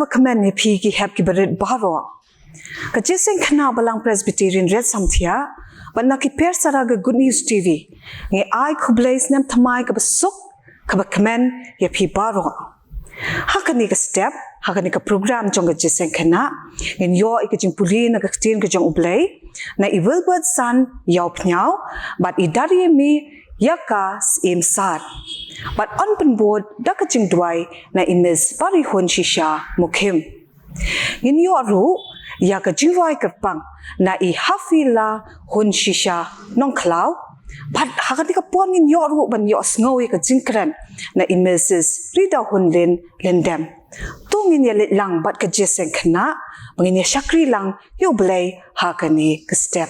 kamen ni pi ki hep ki berit baro. Jingiaseng Khynnah Balang Presbyterian Riatsamthiah, banna ki PERSARA ga Good News TV. Ngi ai Khublei nem thamai ka besuk ka kamen ya pi baro. Hakani ka step, hakani ka program jong Jingiaseng Khynnah, ngin yo ik Jingpule na Ktien ka jong U Blei, na I Wilbertson Iawphniaw, bat I Darimeiaka sar. But on penboard dakajing dwai na imis bari hun shisha mukim. In your ru, yaka jingwai kerpang na I hafila hun shisha non cloud. But hakatika pon in your ru ban yo snowy ka jingkran na imisis rida hun Lyndem. Tung in yalit lang bat ka Jingiaseng Khynnah, mangin shakri lang U Blei hakani ka step.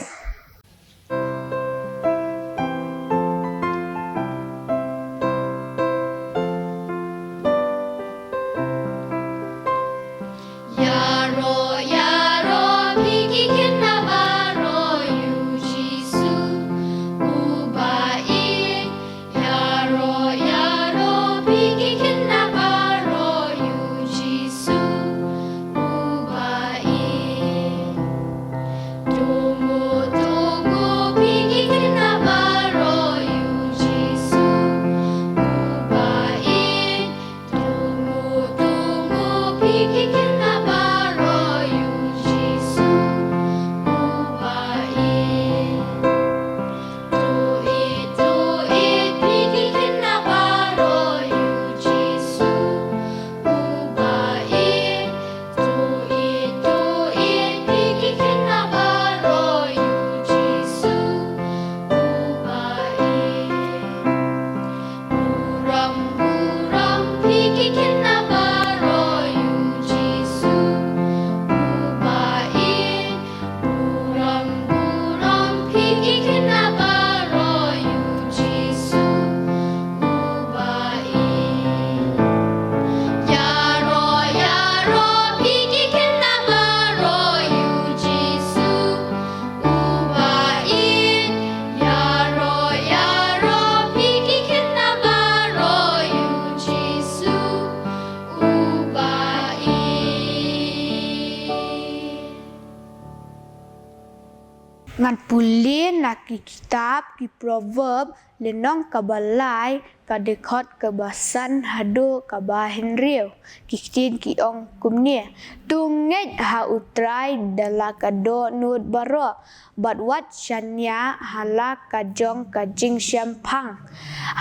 Nongpule na ki kitab ki proverb lenong kabalai ka dekot kebasan hado kabahin riu ki Ktien ki ong kumne tunget ha utrai dala kado nud baro but what shanya hala ka jong ka mynsiem phang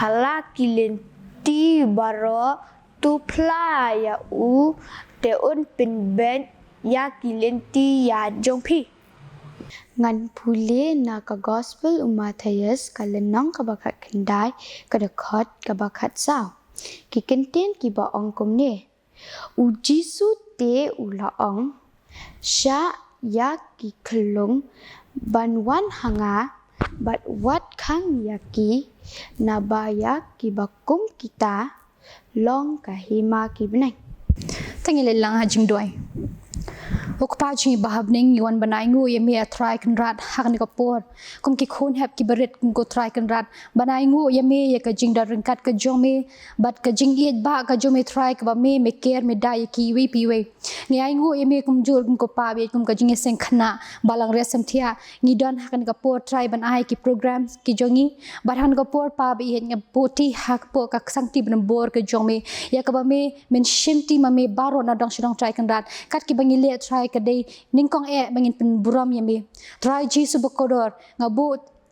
hala kilenti baro tu pla ya u te un pynbit ya kilenti ya jong pi. Nongpule na ka gospel Matthias ka lenong ka bakat kendai ka dekot ka bakat sao ki Ktien ki ba ong kumne u Jisu te ula ong sha ya ki klung banwan hanga bat wat khang yaki na baya ki bakum kita long ka hima ki benai tengile lang hajing doi Okpa jingi bahab ning yuan banaingu ye me try kan rat hak ni kapor kum ki khon hap ki baret kum ko try kan rat banaingu ye me ye ka jing dar ringkat ka jong me bat ka jing yet ba ka jong me try ka ba me care me dai ki we pi we ngi aingu ye me kum jur kum ko pa be kum ka Jingiaseng Khynnah Balang Riatsamthiah ngi don hak ni kapor try ban ai ki programs ki jongi bat han kapor pa be ye ngap poti hak po ka sangti ban bor ka jong me ya ka ba me men shimti ma me baro na dong shidong try kan rat kat ki bangi le try kadai ningkong bangin pen buram yame try Jisu bakodor ngabu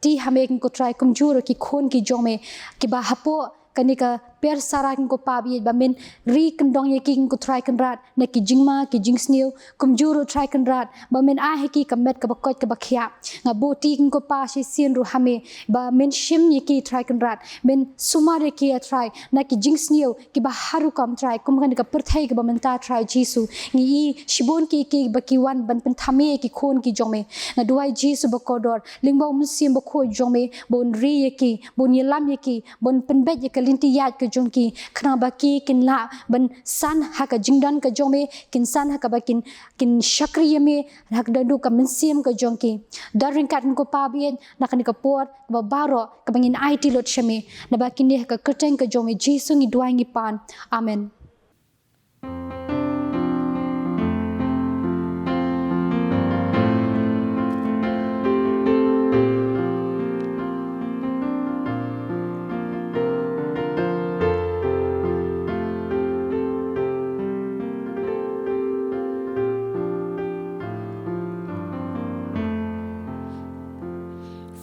ti hame ko try kumjuro ki khon ki jome ki ba hapo kanika PERSARA ko pabi ba men ri kendong ye ki ko try kan rat na ki jingma ki jingsneu kumjuro try kan rat ba men a he ki kamet ka bakot ka bakhya ngabu ti ko pa shi sin ru hame ba men shim ye ki try kan rat men sumare ki try na ki jingsneu ki ba haru kam try kum kan ka perthai ka ba men ta try Jisu ngi shibon ki ba ki wan ban pen thame ki khon ki jome na duai Jisu bakodor lingba mynsiem ba khoi jome bon ri ye ki bon yelam ye ki bon pynbit ye ka linti yat ka jong ki khna ba ki kin la ban san ha ka jingdan ka jong me kin san ha ka ba kin shakri me hak dadu ka mynsiem ka jong ki daring kat ko pa bien na kan ka por ba baro ka bangin IT lot shame na ba kin ka kyrteng ka jong me Jisu ngi duai ngi pan amen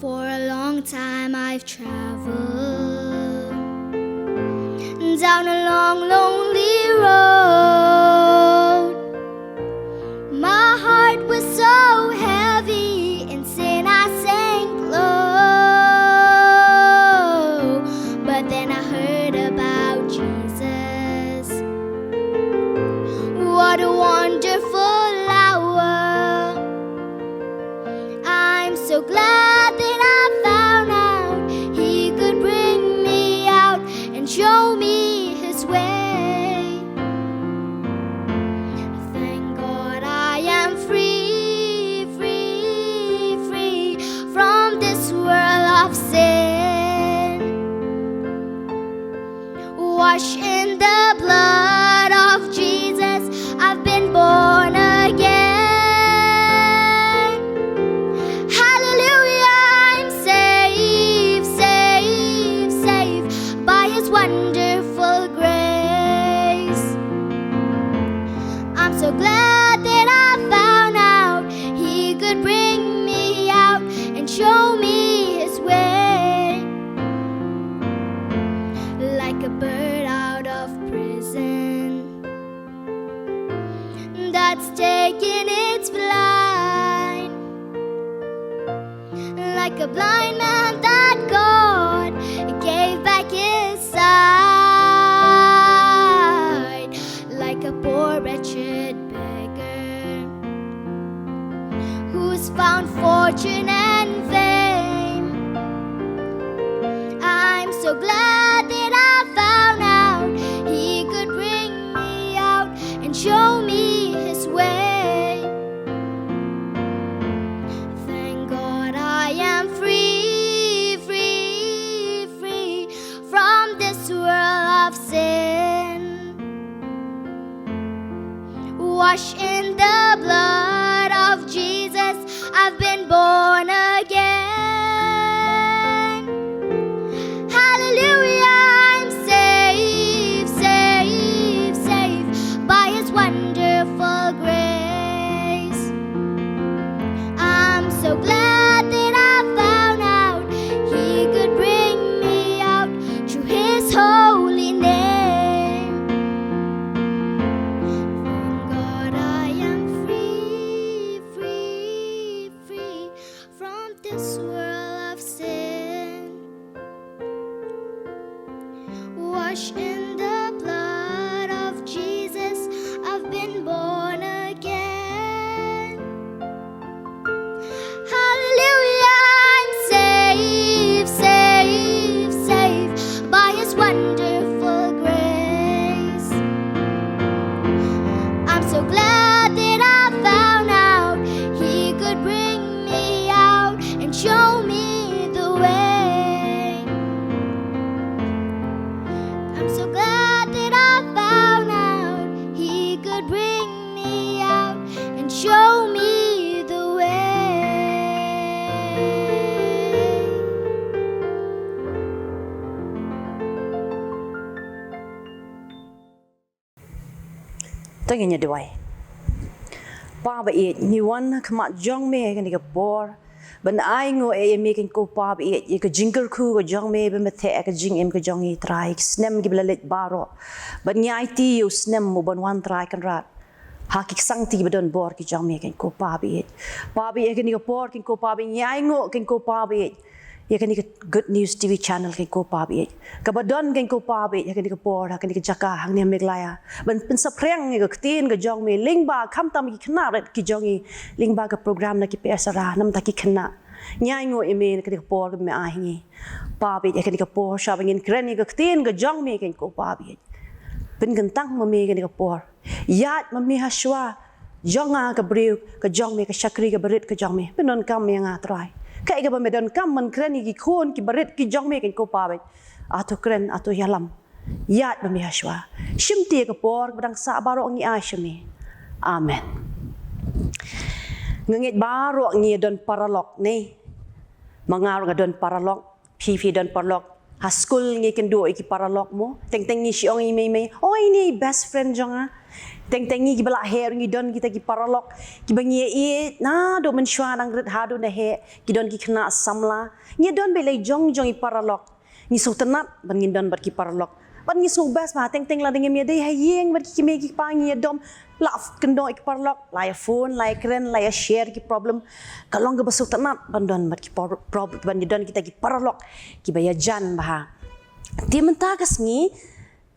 For a long time I've traveled down a long, lonely road. My heart was so heavy, in sin I sank low. But then I heard about Jesus. What a wonderful hour. I'm so glad that I found out He could bring me out and show me His way. Thank God I am free, free, free from this world of sin. Washed in the blood of Jesus, I've been born again. Hallelujah, I'm saved, saved, saved by His wonderful grace. I'm so glad that I found out He could bring me out and show me His way. Like a bird out of prison that's taking its flight, like a blind man that God gave back his sight, like a poor wretched beggar who's found fortune and fame. I'm so glad that I found out He could bring me out and show me His way. Thank God I am free, free, free from this world of sin. Washed in the blood of Jesus, I've been born again. Hallelujah, I'm saved, saved, saved by His wonderful grace. I'm so glad that I found out He could bring me out through His holy name. Thank God I am free, free, free from this world of sin. Washed in the blood of Jesus, I've been born again. Hallelujah, I'm saved, saved, saved by His wonderful grace. I'm so glad that I found out He could bring me out and show me the way. I'm so glad that I found out He could bring me out and show me the way. Tengahnya doai. Pa ba it ni wan khamat jong me kan ka por ban ai ngo e me kan ko pa ba it ka jingle khu ko jong me ba methe ka jing em ka jong i trai snem gi blalet baro ban nyai ti u snem mo ban wan trai kan rat ha ki sang ti ba don bor ki jong me kan ko pa ba it kan ka por kan ko pa ba nyai ngo kan ko pa ba it ya kan ka good news tv channel kan ko pa ba it ka ba don kan ko pa ba ya kan ka por kan ka jaka hang ne meglaya ban pen sapreng ga Ktien ga jong me lingba khamtam ki khna ret ki jong i lingba ka program na ki persara nam ta ki khna nyai ngo eme kan ka por me a hingi pa ba ya kan ka por sha bangin kren ga Ktien ga jong me kan ko pa ba pen kan tang ma me kan ka por yat ma me haswa jonga ka briu ka jong me ka shakri ka berit ka jong me penon kam me nga trai kai ga ba me don kam man kren ki khon ki berit ki jong me kan ko pa ba ato kren ato yalam yat ba me haswa shimti ka por badang sa baro ngi a shimi amen ngit baro ngi don paralok ni mangar ga don paralok pv don paralok ha school ngi kan do iki paralok mo teng teng ni siong i me oi ni best friend jonga Teng-tengi ki balak her ngi don kita ki paralok ki bangi e na do men shwa nang red hadu na he ki don ki khna samla ngi don belai jong i paralok ngi sultanat ban ngi don bat ki paralok ban ngi sung bas ma teng la dengan me dei hayeng bat ki me ki pa ngi dom laf kendo ik paralok la ya phone la kren la ya share ki problem kalong ga sultanat ban don bat ki problem ban ngi don kita ki paralok ki bayajan bah ti mentakas ngi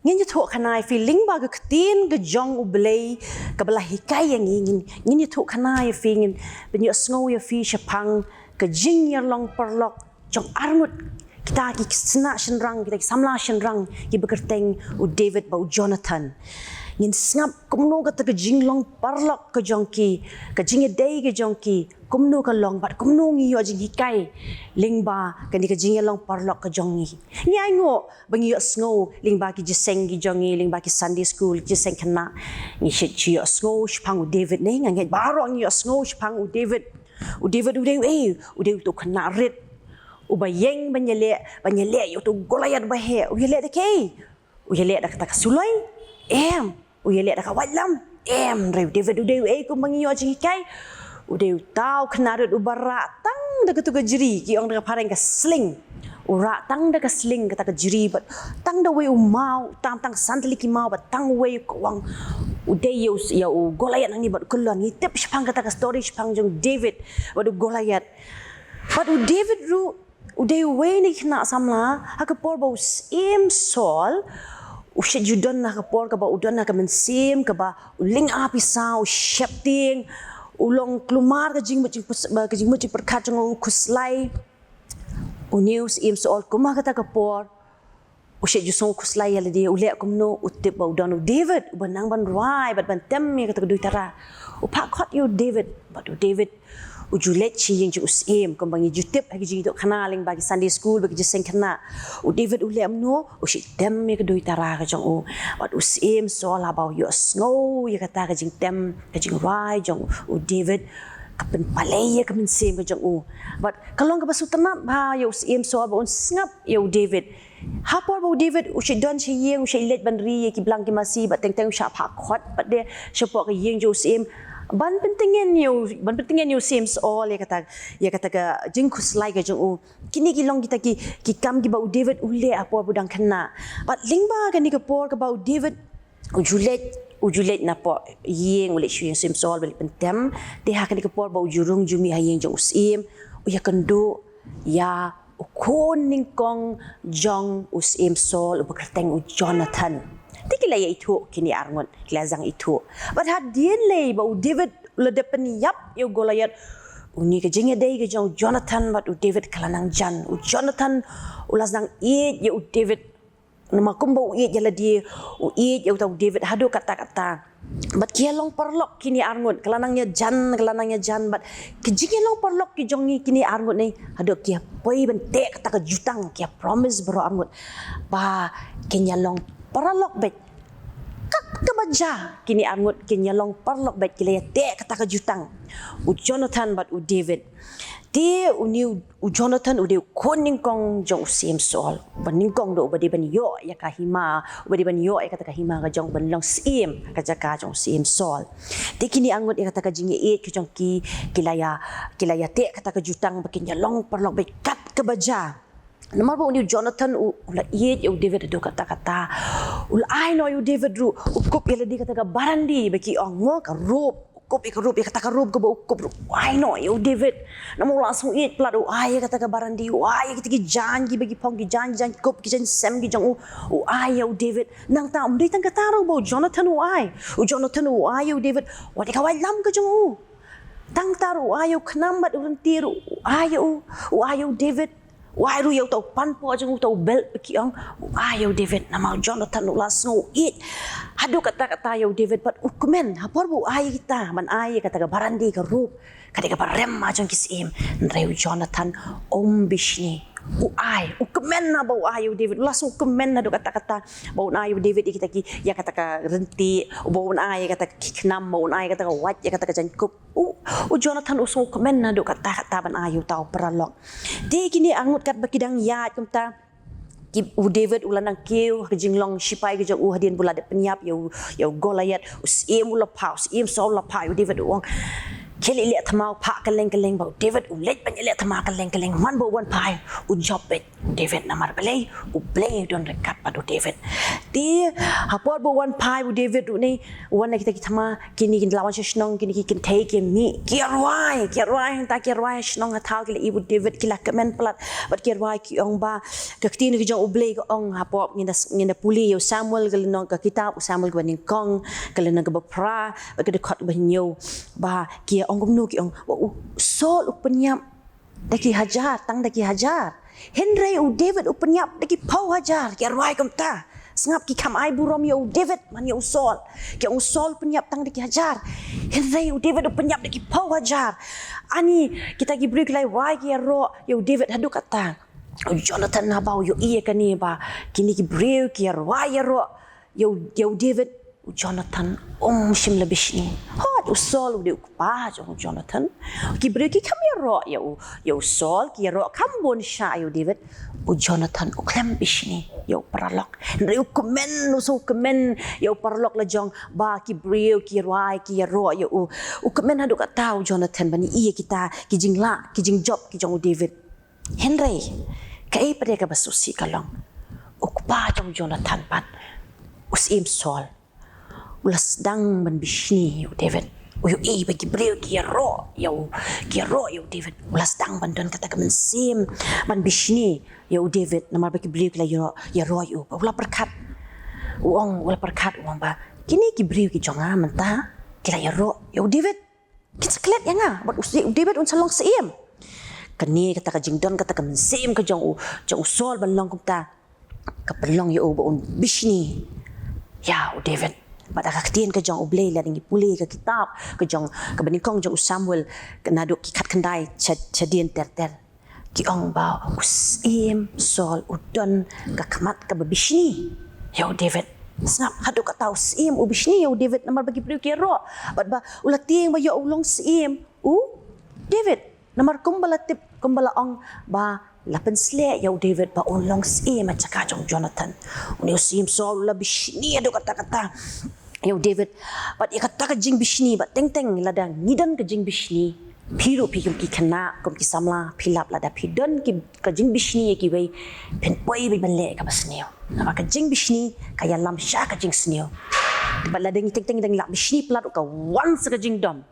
ngin tu kanai feeling ba ke Ktien ke jong U Blei ke belah hikai yang ngin tu kanai feeling benyo sngow ya fi shapang ke jinglong perlok jong armut kita ki sna shenrang kita ki samla shenrang ki bekerteng U David ba U Jonathan ngin ngap kumno ka ke jinglong perlok ke jongki ke jingedei ke jongki kumno ka long bat kumno ngi yo jing hikai lingba kan di ke jinglong perlok ke jongi ni ai ngo bangi yo sngow lingba ki jiseng ki jongi lingba ki Sunday school jiseng Khynnah ni shit chi yo sngow shpang U David ne ngai baro ngi yo sngow shpang U David U David U David tu Khynnah rit U bayeng banyele yo tu golayat bahe U yele de ke U yele da kata sulai U yele da wanlam David U ku bangi yo jing hikai Udeu tau Khynnah u barak tang da ketu jeri ki ong da pareng ka sling ura tang da ka sling kata ka jeri bat tang da we mau tang santli ki mau bat tang we ko wang udei ya u golayat nang ni bat kulon ni tip shpang kata ka story shpang jong David bat u golayat bat u David ru udei we ni Khynnah samla ha ka por ba im sol usyat judon na ka por ka ba udon na ka mynsiem ka ba uling api sau shepting ulong klumar ka jing perkat jong Khublei news im soal kuma kata ka por usyat jusong Khublei ala dia ulek kumno utip ba udon David banang ban ruai bat ban tem kata ka duitara upak khot you David bat David ujulet chi yang usim kombangi jutip hagi jing tok kanaling bagi Sunday school bagi Jingiaseng Khynnah David ule amno usi tem me kedoi tara ka jong bat usim so la ba yo snow ya kata ka jing tem ka jing rai jong David kapen palai ya kamen sim ka jong bat kalong ka basultanat ba yo usim so ba ngap yo David hapor ba David usi don chi yeng usi let ban ri ki blang ki masi bat teng sha pha khot bat de shapok ka yeng jo usim ban pentingnya you seems all ya kata ka jing Khublei ka jong kini ki long kita ki kam ki ba David ule apor budang Khynnah bat lingba kan ni ka por ka ba David ujulet na po yeng ule shu seems all bel pentem te ha kan ni ka por ba ujurung jumi hayeng jong usim ya kendo ya ukon ning kong jong usim sol ubakerteng U Jonathan tikila ya itu kini arngon kilazang itu but had dien lay ba David le depan yap yo golayat uni ke jinge dei ke jong Jonathan but David kalanang jan Jonathan ulazang ya David nama kumba ya la dia ya David hadu kata-kata but kialong perlok kini arngon kalanangnya jan but ke jinge long perlok ki jongi kini arngon ni hadu kia poi bente kata ke jutang kia promise bro arngon ba kinyalong paralok bet kebaja kini angut kinyalong parlok bet kile te kata ka jutang U Jonathan bat U David ti U Jonathan ude koning kong jong sim sol baning kong do badi ban yo ya ka hima badi ban yo ya kata ka hima ka jong ban long sim ka jaka jong sim sol ti kini angut ya kata ka jingi e ki jong ki kilaya te kata ka jutang bakinyalong parlok bet kat kebaja Nomor ba Jonathan ula yet David do kata-kata ula ai no David ru ukup ya di kata ka barandi baki ongo ka rup ukup ya kata ka rup ka ba ukup ai no David namo langsung yet plat ai kata ka barandi ai kita ki janji bagi pong ki janji kup ki sem ki jong ai David nang ta umri tang kata ro ba Jonathan ai David wa de ka wai lam ka jong tang ta ro ai khnam bat uran tiru ai David Why ru yau tau panpo ajang tau belt pekiang ayo David nama Jonathan langsung it hadu kata-kata yo David pat ukumen hapor bu ay kita man ay kata ka barandi ka rup kata ka barem ajang kisim nreu Jonathan bishni ay ukumen na ba ayo David langsung ukumen na do kata-kata ba ayo David kita ki ya kata ka renti ba ay kata kiknam ba ay kata ka wat ya kata ka jankup Jonathan usung ukumen na do kata-kata ban ayo tau peralok di kini angut kat bakidang ya kumta U David ulanang keu ke jinglong sipai ke jong u hadian bula de penyap ya golayat usim ula pa usim so la pa U David uang kele le thamau pha kaleng ba David u let ban le thama kaleng man bo wan pai u job bet David namar Blei u Blei don rekat padu David ti hapot bo wan pai u David u ni wan kita thama kini kin lawan shnong kini kin thei ke mi kirwai ta kirwai shnong athau ke ibu David kila kemen plat bat kirwai ki ong ba ke Ktien ke jong u Blei ko ong hapot ngina puli yo Samuel ke nong ke kitab Samuel ke ning kong ke nong ke bapra ba ke dekat ba nyo ba ki ong kumno ki ong sol upenyap daki hajar tang daki hajar Henry u David upenyap daki pau hajar kirwai kom ta sngap ki kam ai burom yo David man yo sol ki ong sol penyap tang daki hajar Henry u David penyap daki pau hajar ani kita gi break lai wai ki ro yo David hadu kata Jonathan habau yo iya kani ba kini ki brew ki wai ro yo David Jonathan shim lebih ni hot usol udah ukpa Jonathan ki brew ki kam ro yo sol ki ro kam bon sha yo David Jonathan uklem bishni yo paralok reu komen so komen yo paralok la jong ba ki brew ki rai ki ro yo komen hadu ka tahu Jonathan bani iya kita ki jingla ki jingjob ki jong David Henry kai pada ka basusi kalong ukpa jong Jonathan pat usim sol ulas Sdang ban bishni yo David yo bagi brew ki ro yo David ulas Sdang ban don kata ka mynsiem ban bishni yo David namar bagi brew ki la yo ula perkat uang ba kini ki brew ki jonga menta kila yo David kitsklet yang but David un salong siem kani kata ka jingdon kata ka mynsiem ka jong sol ban long kumta ka pelong yo ba un bishni ya David pada Ktien ke jong U Blei la dingi puli ke kitab ke jong ke benikong jong Samuel ke naduk ki kat kendai chadien ter ki ong ba usim sol udon ke kamat ke bishni yo David snap hadu ka tau sim u bishni yo David namar bagi priu ki ro ba ulah tieng ba yo ulong sim u David namar kumbala ong ba lapan sle yo David ba ulong sim macaka jong Jonathan uni usim sol la bishni adu kata yo David but ya kata ka jing bishni ba teng ladang nidan ka jing bishni phiru ki khana kom ki samla philap lada phidon ki ka jing bishni ki bai pen poi bi banle ka basneo nama ka jing bishni ka yalam sha ka jing sneo ba ladang teng dang la bishni plat ka once ka jing dom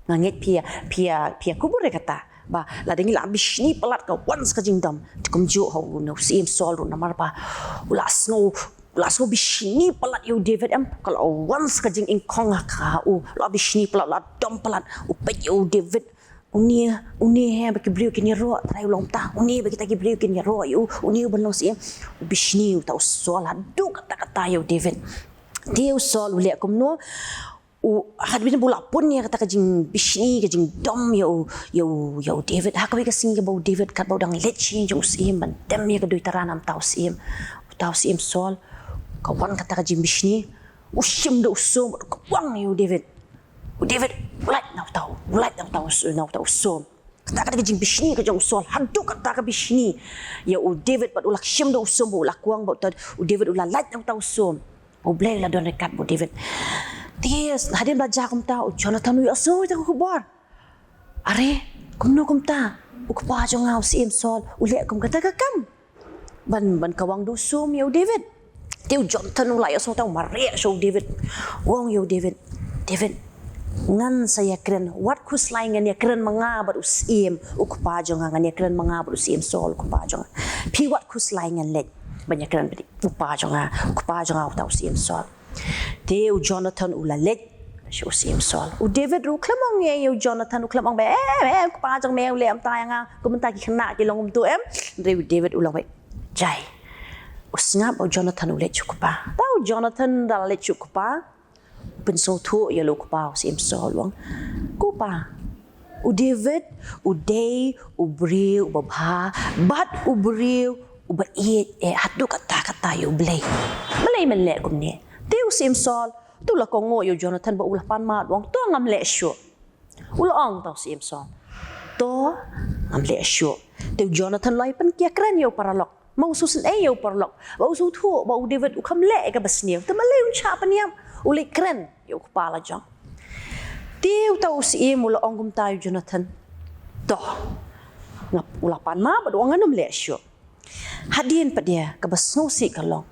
nganget pia kubur kata ba ladang la bishni plat ka once ka jing dom kum ju ho no sim sol ru namar ba ulas bishni pelat yo David kalau once ka jing ingkong ka la bishni pelat la dom pelat pet yo David uni he bagi brew kini ro trai long ta uni bagi tagi brew kini ro yo uni belong sim bishni ta usol hadu kata yo David dia usol ule kumno had bin bula pun ya kata ka jing bishni ka jing dom yo David ha ka sing ba David kat ba dang let change usim ban dem ya ka doi taranam ta usim sol kawan kata ka jing bishni usim do usum kwang yo David ulat na tau usum kata ka jing bishni ka jong sol hadu kata ka bishni ya David pat ulak sim do usum ulak kwang ba David ulat na tau usum U Blei la don rekat bu David Ties, hadin belajar kumta, Jonathan ui aso ita kubar. Are, kumno kumta, ukpa jong ngau sim sol, ule kum kata kakam. Ban kawang dusum yo David. Tiu Jonathan ulai aso tau maria so David. Wong yo David. Ngan saya keren, wat kus lain ngan ya keren mengabat usim, ukpa jong ngan ya keren mengabat usim sol ukpa jong. Pi wat kus lain ngan let, banyak keren bedi, ukpa jong ngau tau usim sol. Teu Jonathan ulalet si usim sol. U David ru klamong ye yo Jonathan u klamong be ku pa jang me ule am ta nga ku menta ki khna ki long tu David ulang be jai. Usngap o Jonathan ulet chukupa. Tau Jonathan dalet chukupa. Pensothu ye lo kupa usim sol wang. Kupa. U David u day u brew u babha bat u brew u ba eat hadu kata yo Blei melek kum ni. Tiu sim sol tu la kongo yo Jonathan ba ulah pan mat wong to ngam le shu ulah ong tau sim sol to ngam le shu tiu Jonathan lai pen kia kren yo paralok mau susun yo perlok bau su thu bau David u khamle ka basniu te malay un cha paniam uli kren yo kepala jong tiu tau si mula ongum tayo Jonathan toh ngap ulapan ma badu nganum le syo hadien pa dia ka basno si kalong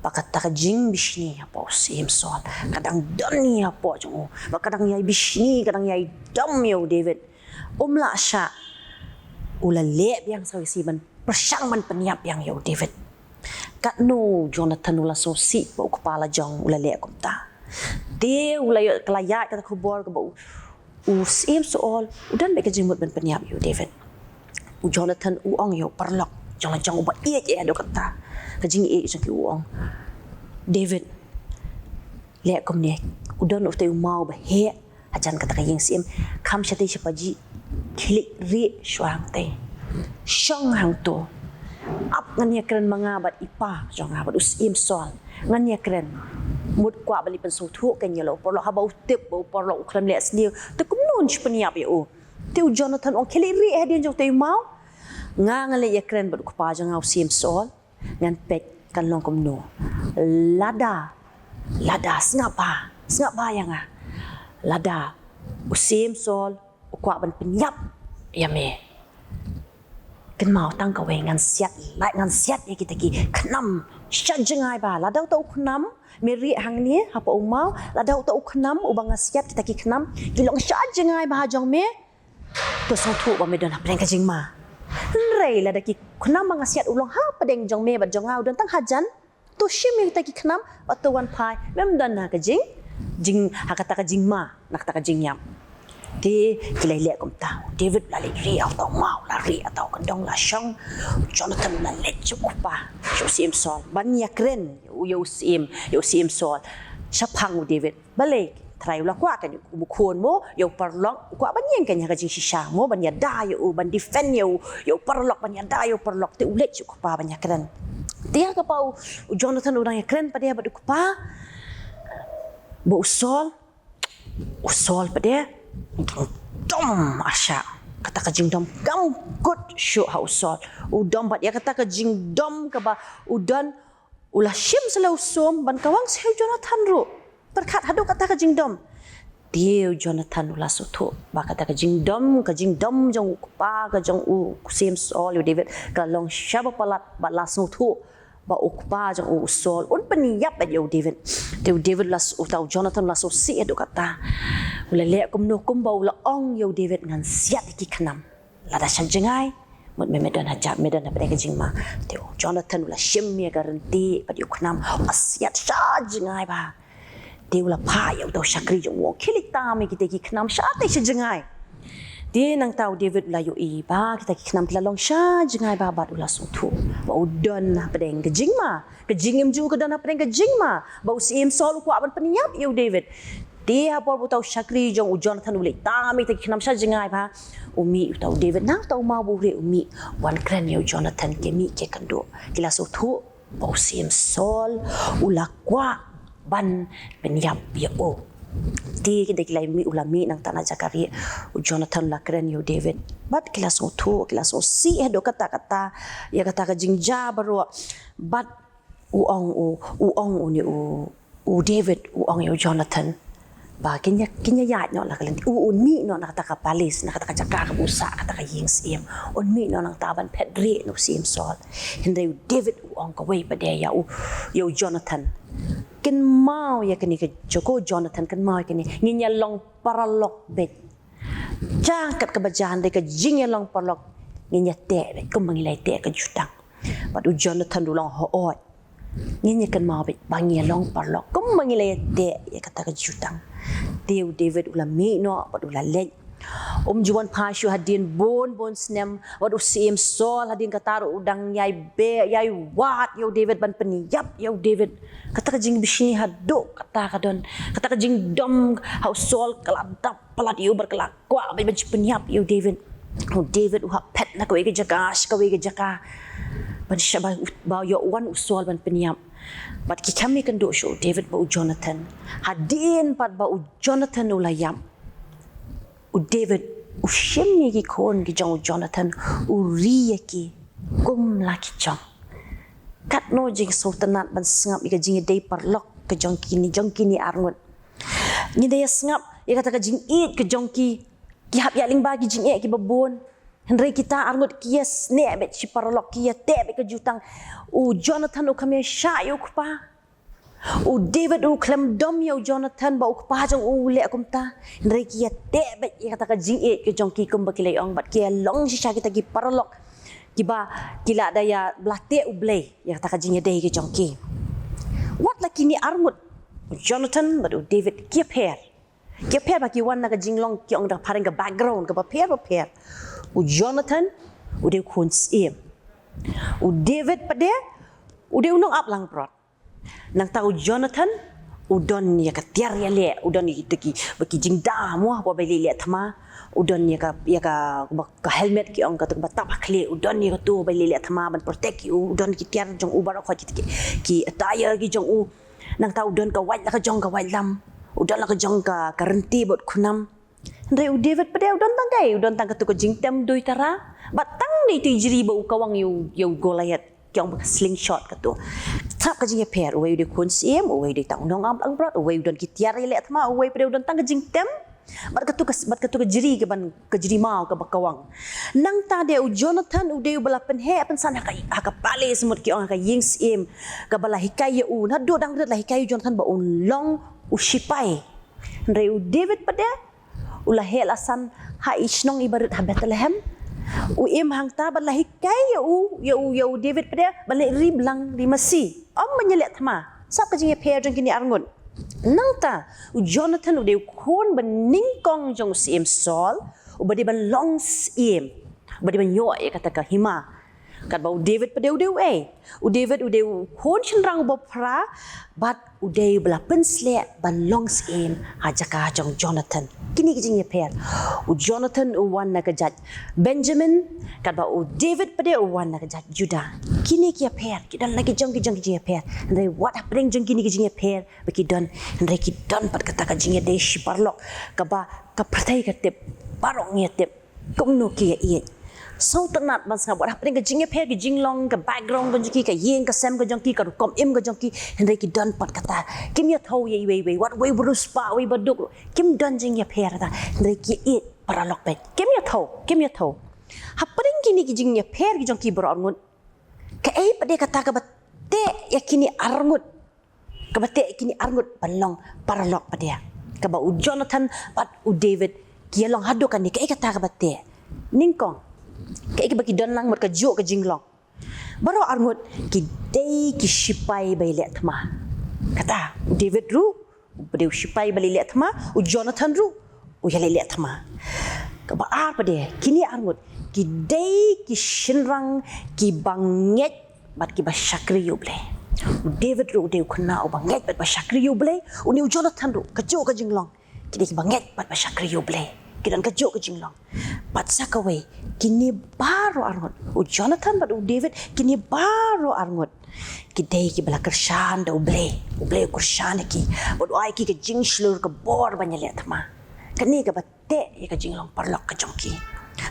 pakat ta jing bishni apa sim sol kadang doni apa jong kadang yai bishni kadang yai dam yo David la sha ula le yang sawi si ban persang man peniap yang yo David kat no Jonathan ula so si bau kepala jong ula le kom ta dia ula yo kelaya kata kubor ke bau sim soal udan be ke jimut ban peniap yo David Jonathan ong yo perlok jong uba ie je do kata kajing e jong uong David le kom ne udan of te mau ba he ajan kata kayeng sim kam chate chapaji khilik ri shwang te shong hang to ap ngania kren mangabat ipa jong abat usim sol ngania kren mut kwa bali pen so thu kan yelo porlo habau tip bau porlo ukram le sniu te kumnon chpniap yo te Jonathan ong khilik ri hedin jong te mau ngale ya kren bad ku pa jong usim sol ngan pet kan long kumno lada sngewbha yang lada usim sol ukwa ban penyap ya me kan mau tang ka we ngan siat ya kita ki khnam sha jengai ba la dau tau khnam meri hang ni apa mau la dau tau khnam ubang siat kita ki khnam kilong sha jengai ba jong me to so thu ba me don apreng ka jing ma rei la daki khnam bang siat ulong ha padeng jong me ba jong au don tang hajan to shim kita ki khnam ba to wan pai mem don na ka jing hakata ka jing ma nak ta ka jing yam di kilai le kom ta David la le ri atau mau la ri atau kendong la shong Jonathan la le chupa yo sim sol ban ya kren yo sim sol chapang David balik trai la kwa kan ku khon mo yo parlok kwa ban yen kan ya ka jing shisha mo ban ya da yo ban defend yo parlok ban ya da yo parlok te ulet chupa ban ya kren dia ka pau Jonathan orang ya kren pada ba pa bo usol pa dia dom asya kata ka jing dom gam good show hausol udom bat ya kata ka jing dom ka ba udan ulah shim selau som ban kawang seu Jonathan ru berkat hadu kata ka jing dom dia Jonathan ulah sutu ba kata ka jing dom jong pa ka jong u sim sol you David ka long shaba palat ba la sutu ba ukpa jong usol un peniap ba yo David las utau Jonathan las si edu kata ula le kumno kumbau la ong yo David ngan siat ki khnam la da shan jengai mut me medan hajab medan apa ke jingma te Jonathan ula shim me garanti pa yo khnam asiat sha jengai ba te ula pa yo do shakri jong wo khilik ta me ki te ki khnam sha te jengai dia nang tahu David la yo i ba kita ki khnam long sha jengai ba ba ula sutu ba udon apa deng ke jingim ju ke dan apa deng ke jingma ba usim sol ku aban peniap yo David dia por bu tau shakri jong Jonathan ule ta mi te khnam sha jengai ba umi tau David nang tau ma bu re umi wan kren yo Jonathan ke mi ke kando kila sutu ba usim sol ula kwa ban peniap yo di kita kilai mi ulami nang tanah Jakari Jonathan la keren yo David bat kelas otu kelas osi do kata ya kata ka jingja baru bat uong uni u David uong yo Jonathan ba kinya ya no la kalen mi no nak kata ka palis nak kata ka Jakar busa kata ka yingsim mi no nang taban pedri no sim sol hindai David uong ka wei pada ya yo Jonathan ken mau ya kini ke Joko Jonathan ken mau kini nginya long paralok bet jangkat kebajahan de ke jingnya long paralok nginya te ke mangilai te ke jutang padu Jonathan dulang hoot nginya ken mau bet bangia long paralok ke mangilai te ya kata ke jutang Tiu David ulami no padu la le juan pasyu hadin bon snem wadu sim sol hadin kataru udang yai be yai wat yo David ban peniap yo David kata ka jing bishni hadu kata ka don kata ka jing dom hau sol kalap palat yo berkelak kwa ban peniap yo David uha pet na ka we ke jaka ban shaba ba yo wan usol ban peniap bat ki kami kan do show David ba Jonathan hadin pat ba Jonathan ulayam David ushimye ki kon ki jong Jonathan uriye ki kum la ki jong kat no jing sultanat ban sngap ika jing dei parlok ke jong kini arngut ni dei sngap ia kata ke jing it ke jong ki hap ya ling bagi jing ki babon henry kita arngut kias ne bet si parlok kia te be ke jutang u Jonathan u kami sha yu pa u David u klem dom yu Jonathan ba u pa jong u le kum ta henry kia te bet ia kata ke jing ke jong ki kum ba kilai ong bat kia long si sha kita ki parlok kiba kila daya blate U Blei yang tak jingnya dei ke jongki what la kini armut Jonathan but David kia pair bagi wan na jinglong ki ong da paring ke background ke pair u Jonathan u de kun sim u David pade u de unong up lang prot nang tahu Jonathan udon ya katiar ya le udon ki baki jingda mo ba beli le thama udon ya ka helmet ki ong ka tu batap khle udon ya tu beli le thama ban protect ki udon ki tiar jong u bar kho ki attire ki jong u nang ta udon ka white la ka jong ka white lam udon la ka jong ka renti bot khunam ndai u David pade udon tang kai udon tang ka tu ka jingtem doi tara batang ni tu jiri ba u kawang yu Goliath ki ong ka slingshot ka tu tap ka jing pair away de kun sim away de tang nong am ang brat away udon ki tiar le thama away pade udon tang ka jingtem bat ka tu ka jiri ke ban ka jiri mau ka bakawang nang ta de u Jonathan u de bala pen he pen san ka pale semut ki ong ka yings im ka bala hikai u na do dang la hikai Jonathan ba un long u shipai re u David pada u la he la san ha ishnong ibarat ha Bethlehem u im hang ta bala hikai u David pada bala riblang di masi om menyelet thama sap ka jing pair jong kini arngun nang ta u Jonathan u de khon ban ningkong jong sim Saul u badi ban long sim badi ban yo kata ka hima kat ba u David pada u David u de khon chenrang bo pra bat u de bla pensle ban long sim hajaka jong Jonathan kini kijing ye pair u Jonathan u wan na ka jat Benjamin kat ba u David pada u wan na ka jat Judah kini kia pair kidan lagi jong kijing pair ndai what happening jong kini kijing pair baki don ndai ki don pat kata ka jing de shiparlok ka ba ka pratai ka tip barong ye tip kumno ki ye so tanat ban sa what happening ka jing pair ki jinglong ka background ban ki ka yeng ka sem ka jong ki ka kom im ka jong ki ndai ki don pat kata kim ya thau ye we what we burus pa we baduk kim don jing ye pair ta ndai ki ye paralok pe kim ya thau happening kini ki jing ye pair ki jong ki bro ngun ka pada kata ka bate ya kini arngut ka bate kini arngut balong paralok pada ka ba u Jonathan pat u David kia long hadu kan ni ka kata ka bate ningkong ka baki don lang mot ka jo ka jinglong baro arngut ki dei ki shipai bai le thma kata u David ru u pada shipai bai le thma u Jonathan ru u ya le thma ka ba ar pada kini arngut ki dei ki shinrang ki banget bat ki ba shakri U Blei u David ru de khna u banget bat ba shakri U Blei u ni Jonathan ru ka jo ka jinglong ki de ki banget bat ba shakri U Blei ki dan ka jo ka jinglong bat sakawe kini baro arngot u Jonathan bat u David kini baro arngot ki dei ki bala kershan da U Blei kershan ki bat ai ki ka jingslur ka bor banyale thma kani ka batte ya ka jinglong parlok ka jongki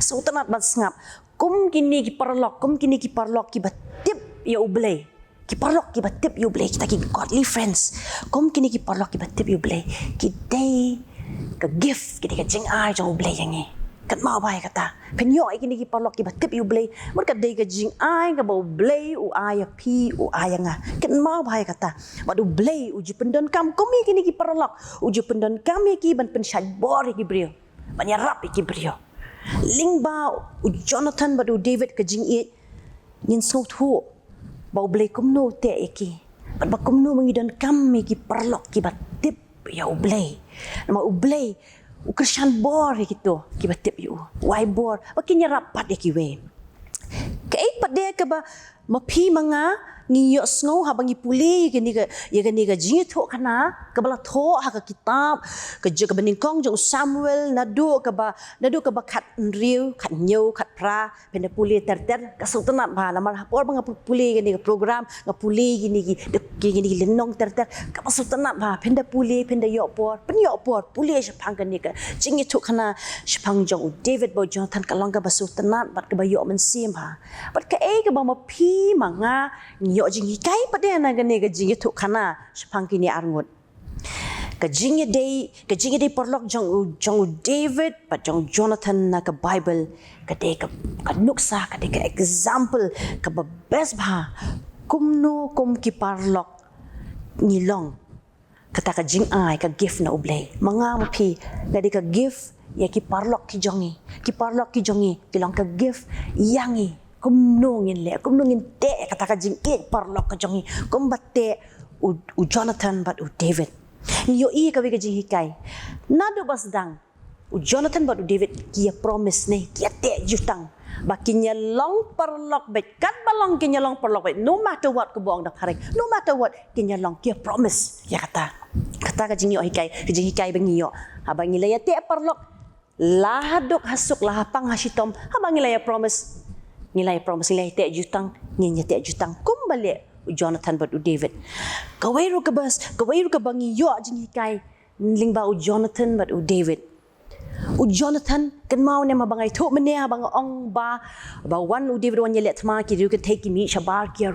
so tanat ban sngap kum kini ki parlok ki batip ya U Blei ki parlok ki batip U Blei kita ki godly friends kum kini ki parlok ki batip U Blei ki dei ka gift ki ka jing ai jong U Blei yang ni kat mau bai kata penyo kini ki parlok ki batip U Blei mur ka dei ka jing ai ka U Blei u ai pi u ai nga kat mau bai kata ba U Blei u jipendon kam kumi kini ki parlok u jipendon kami ki ban pensyad bor ki brio banyarap ki brio lingba u Jonathan badu David ka jing it nngewthuh ba U Blei kumno te ki ba kumno mangidon kami ki parlok ki batip ya U Blei nama U Blei u krisyan bor gitu ki batip yu wai bor ba kinya rapat ki we kai pade ka ba mapi manga ngiyo sngo habangi puli gini ka jingthmu kana ka bala tho ha ka kitab ka je ka beningkong jong Samuel nadu ka ba khat riu khat nyeu khat pra pende puli ter ka sultanat ba lamar por banga puli gini ka program nga puli gini lenong ter ka sultanat ba pende puli pende yo por puli shapang gini ka jingthmu kana shapang jong David bo Jonathan ka longa ba sultanat bat ka ba yo mynsiem ha bat ka ka ba mapi manga ngiyo yo jing hikai pada na gane ga jingthmu khana sepang kini arngut ka jingye perlok jong David pa jong Jonathan na ka Bible ka de ka nuksa ka de ka example ka best bha kumno kum ki parlok ngilong kata ka jing ai ka gift na U Blei manga mapi ga de ka gift ya ki parlok ki jongi kilong ka gift yangi kumno ngin te kata ka jing parlok ka jongi kum batte u Jonathan but u David yo ka wega jing hikai nado basdang u Jonathan but u David kia promise ne kia te jutang bakinya long perlok bet kat balong kinya long perlok bet no matter what ko buang dak harek no matter what kinya long kia promise ya kata ka jing yo hikai bengi yo abang ngilaya te perlok lahaduk hasuk lahapang hasitom abang ngilaya promise ngilaya te jutang nginya te jutang kumbale Jonathan but u David kawairu ka bangi yo jing hikai lingba u Jonathan but u David u Jonathan kan mau ne mabangai thu mene bang ong ba wan u David wan yelet ma ki ru ka take mi shabar ki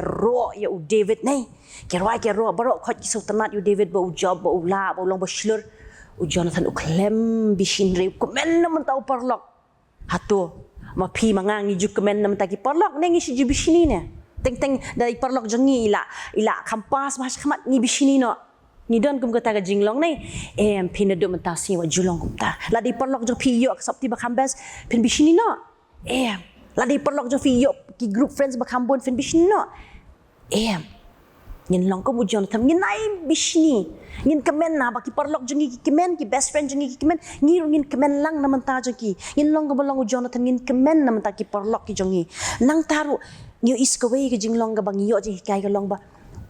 ro ya u David nei ki ro baro khot ki sultanat u David ba u job ba u la ba long ba shlur u Jonathan u klem bishin re ku men man tau parlok hato ma phi mangangi ju kemen nam ta ki parlok ne ngi shi ju bishini ne teng dari perlok jengi ila kampas mas khamat ni bisini no ni don kum kata ga jinglong nei pin do menta si wa julong kum ta la di perlok jo piyo sabti ba kambas pin bisini no la di perlok jo piyo ki group friends ba kambon pin bisini no ngin long ko bu Jonathan ngin nai bisini ngin kemen na ba ki perlok jengi ki kemen ki best friend jengi ki kemen ngin kemen lang na menta jengi ngin long ko balong Jonathan ngin kemen na menta ki perlok ki jengi nang taru Nyo iskaway ka jinglong ka bang iyo jing hikai ka long ba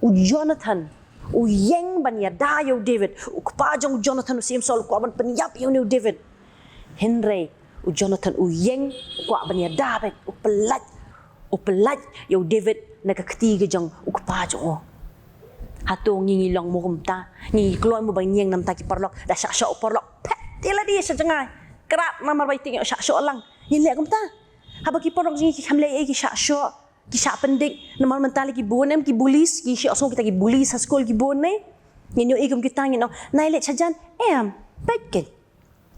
u Jonathan u yeng ban ya da yo David u kapajong Jonathan u sim sol ko ban penyap yo ni David Henry u Jonathan u yeng ko ban ya da bet u pelat yo David na ka ketiga jong u kapajong o hato ngi long mo kumta ngi kloy mo bang yeng nam ta ki parlok da sha sha parlok pet tila di sa jangai krap namar bai ting sha sha lang yin le kumta haba ki parlok jing ki Khublei ki sha sha ki sya pendik naman mentali ki bonem ki bulis ki sya osong kita ki bulis sa skol ki bonne nginyo igum kita ngino nailet sajan peket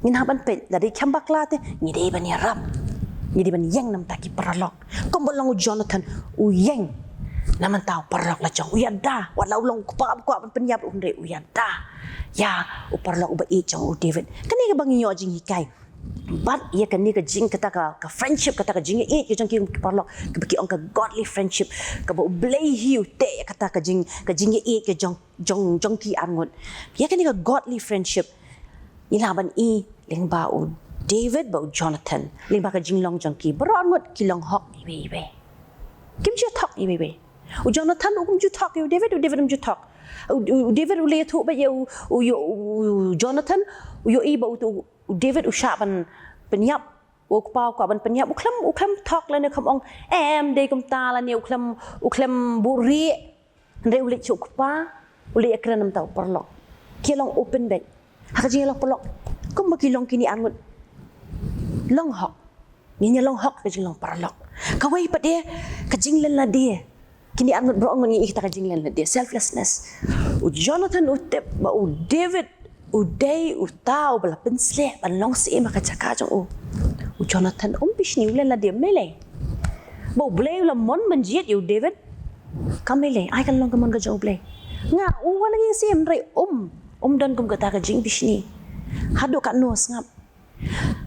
ngin haban pet dari kambakla te ngide ban iarap ngide ban yang nam ta ki parlok kombolong Jonathan u yang naman tao parlok la chong uyada walau long kwa ban penyap unre uyada ya u parlok u ba e chong u David kani ka bangi yo jing hikai but ia kan ni ka jing kata ka friendship kata ka jing e jong ki parlok ka baki on ka godly friendship ka bo Blei hiu te kata ka jing e ka jong ki angot ia kan ni ka godly friendship ilaban e lingba u David ba u Jonathan lingba ka jinglong jong ki brongot ki long hok ibe kim ju thok ibe u Jonathan u kum ju thok u David ju thok u David u le thu ba u Jonathan u yo e ba u David usha ban penyap ukpau kwa ban penyap uklam thok la ne kham ong de kum ta la ne uklam buri re uli chukpa uli ekranam tau perlok kilong open bed hakaji long perlok kum bakilong kini angut long hok ni long hok ka long perlok kawai pa de ka jinglen la de kini angut bro ngi kita ka jinglen la de selflessness u Jonathan utep ba u David uday utau bala pensle ban long se ma ka chaka jong u Jonathan bishni len la dem mele bo Blei la mon man jiet you David kamele ai kan long ka mon ka jong Blei nga u wana ngi sim re dan kum ka ta ka jing bishni hado ka nos ngap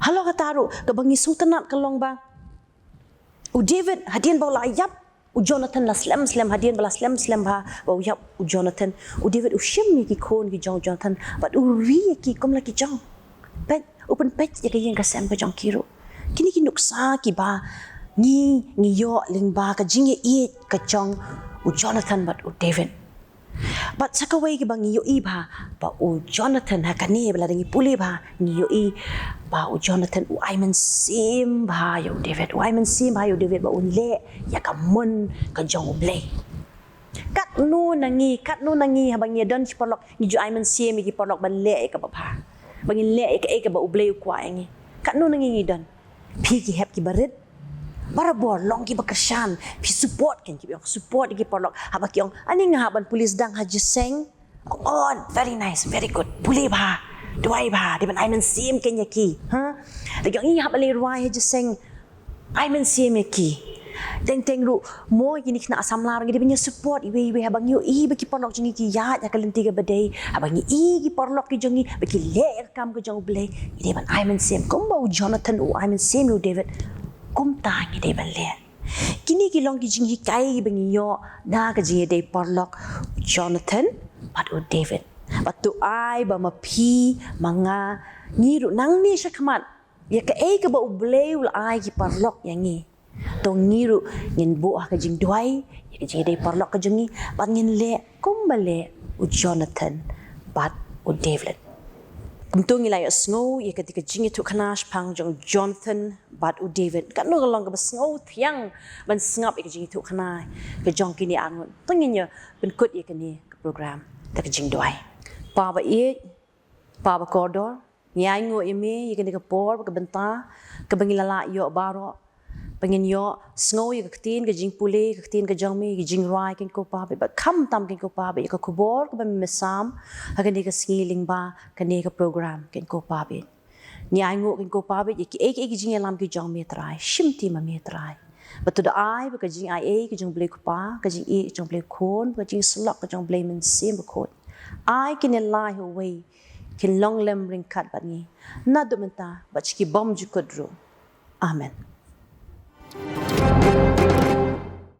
halo ka taru ka bangi sultanat ka long ba u David hadian ba la yap u Jonathan la slam hadian bala slam ba u yap u Jonathan u David u shim ki kon ki jong Jonathan but u ri ki kom la ki jong pet open pet ya ka yen ka sam ka jong kiro kini ki nuksa ki ba ni yo ling ba ka jing e ka jong u Jonathan but u David but sakaway ki bang yo i ba u Jonathan ha kani bala ringi puli ba ni yo i ba u Jonathan u mynsiem ba yo David ba u le ya ka mon ka jong u Blei kat nu nangi ha bang ye don chipolok ni ju mynsiem ki polok ban le ka ba bang le ka ba u Blei kwa ngi kat nu nangi don pi ki hep ki barit Barabor long ki bakershan, pi support kan ki support ki porlok haba ki ong ani ngaban pulis dang hajiseng. Oh, very nice, very good. Boleh bah. Duai bah, di ban mynsiem kan ki. Ha? Lagi ong haba le ruai hajiseng mynsiem ki. Teng ru mo gini kena asam larang dia punya support iwe abang yo bagi porlok jengi ki ya kalenti ke badai abang ki porlok ki jengi bagi le kam ke jong Blei dia ban mynsiem kom bau Jonathan mynsiem David kom ta dia ban le kini ki long ki jengi kai bang yo na ke jengi dei porlok Jonathan pat David patu ai ba ma pi manga ni ru nang ni syakmat ya ke ba Blei ul ai ki porlok yang ni tong niru ngin buah ka jing duai ya jing dei porlok ka jengi pat ngin le kumbale u Jonathan pat u David kumtung ilai sngewthuh ya ketika jingthmu khanash pang jong Jonathan pat u David kan no long ka sngewthuh ban sngap ka jingthmu khana ka jong kini anun tungin ya ben kut ya kini ka program ka jing duai pa ba kodor nyai ngo ime ya kini ka por ka benta ka bangilala yo baro pengen yo sngewthuh ke Ktien ke Nongpule ke Ktien ke jongme ke jingrai ken ko pa ba khamtam ken ko pa ba ka khubor ke mynsiem hakan ke sngiling ba kan ke program ken ko pa ba ni ai ngo ken ko pa ba ki jingalam ke jongme trai shimti ma me trai betu da ai ba ka jing ai ke jong Blei ko pa ka jing jong Blei kon ba jing slok ka jong Blei mynsiem ba kon ai ken lai away ken long lem ring kat ba ni na do menta ba ki bom ju kodro amen.